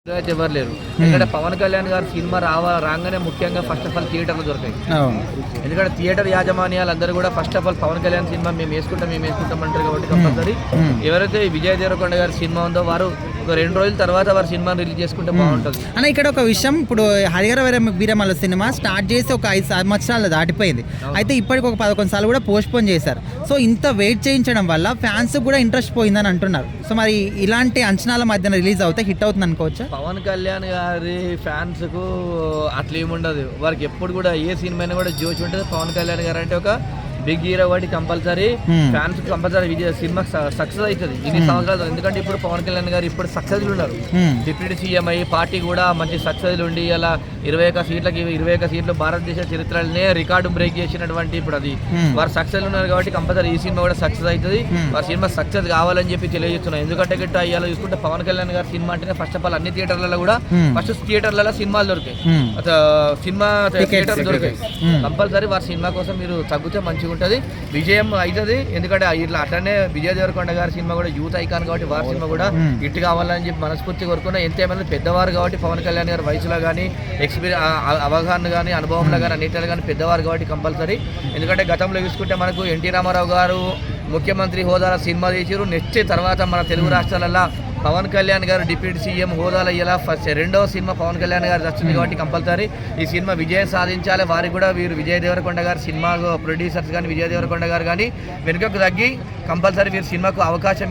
అయితే ఎవరు లేరు. ఎందుకంటే పవన్ కళ్యాణ్ గారు సినిమా రాగానే ముఖ్యంగా ఫస్ట్ ఆఫ్ ఆల్ థియేటర్లు దొరికాయి. ఎందుకంటే థియేటర్ యాజమాన్యాలు అందరూ కూడా first of all Pawan Kalyan cinema మేము వేసుకుంటాం అంటారు కాబట్టి కంపల్సరీ ఎవరైతే విజయ్ దేవరకొండ గారి సినిమా ఉందో వారు ఒక 2 రోజుల తర్వాత వారి సినిమాని రిలీజ్ చేసుకుంటే బాగుంటుంది అన్న. ఇక్కడ ఒక విషయం, ఇప్పుడు హరిహర వీరమల్ల సినిమా స్టార్ట్ చేసి ఒక 5 సంవత్సరాలు దాటిపోయింది. అయితే ఇప్పటికి ఒక 11 సార్లు కూడా పోస్ట్పోన్ చేశారు. సో ఇంత వెయిట్ చేయించడం వల్ల ఫ్యాన్స్ కూడా ఇంట్రెస్ట్ పోయిందని అంటున్నారు. సో మరి ఇలాంటి అంచనాల మధ్యన రిలీజ్ అవుతే హిట్ అవుతుంది అనుకోవచ్చా? పవన్ కళ్యాణ్ గారి ఫ్యాన్స్ కు అట్లా ఏముండదు. వారికి ఎప్పుడు కూడా ఏ సినిమా అయినా కూడా జోష్ ఉంటుంది. పవన్ కళ్యాణ్ గారు అంటే ఒక బిగ్ హీరో కాబట్టి compulsory fans compulsory Vijay cinema success అవుతుంది ఇన్ని సంవత్సరాలు. ఎందుకంటే ఇప్పుడు పవన్ కళ్యాణ్ గారు ఇప్పుడు సక్సెస్ ఉన్నారు. డిప్యూటీ సీఎం అయ్యి పార్టీ కూడా మంచి సక్సెస్ ఉండి అలా 21 సీట్లు భారతదేశ చరిత్రలోనే రికార్డు బ్రేక్ చేసినటువంటి ఇప్పుడు అది వారు సక్సెస్ ఉన్నారు కాబట్టి కంపల్సరీ ఈ సినిమా కూడా సక్సెస్ అవుతుంది. వారి సినిమా సక్సెస్ కావాలని చెప్పి తెలియజేస్తున్నాం. ఎందుకంటే గిట్ట ఇవాళ చూసుకుంటే పవన్ కళ్యాణ్ గారి సినిమా అంటేనే ఫస్ట్ ఆఫ్ ఆల్ అన్ని థియేటర్లలో కూడా ఫస్ట్ థియేటర్లలో సినిమాలు దొరికాయి. సినిమా థియేటర్ దొరికాయి. కంపల్సరీ వారి సినిమా కోసం మీరు తగ్గితే మంచిగా ఉంటుంది, విజయం అవుతుంది. ఎందుకంటే ఇట్లా అట్లనే విజయ్ దేవరకొండ గారి సినిమా కూడా యూత్ ఐకాన్ కాబట్టి వారి సినిమా కూడా హిట్ కావాలని చెప్పి మనస్ఫూర్తి కోరుకున్నా. ఎంతేమైనా పెద్దవారు కాబట్టి పవన్ కళ్యాణ్ గారి వయసులో కానీ అవగాహన కానీ అనుభవంలో కానీ అన్నిటిలో కానీ పెద్దవారు కాబట్టి కంపల్సరీ. ఎందుకంటే గతంలో చూసుకుంటే మనకు ఎన్టీ రామారావు గారు ముఖ్యమంత్రి హోదాలో సినిమా తీసారు. నెక్స్ట్ తర్వాత మన తెలుగు రాష్ట్రాలలో పవన్ కళ్యాణ్ గారు డిప్యూటీ సీఎం హోదాలో ఇలా రెండవ సినిమా పవన్ కళ్యాణ్ గారు వచ్చింది కాబట్టి కంపల్సరీ ఈ సినిమా విజయం సాధించాలి. వారికి కూడా వీరు విజయ్ దేవరకొండ గారు సినిమా ప్రొడ్యూసర్స్ కానీ విజయ్ దేవరకొండ గారు కానీ వెనుకకు తగ్గి కంపల్సరీ వీరు సినిమాకు అవకాశం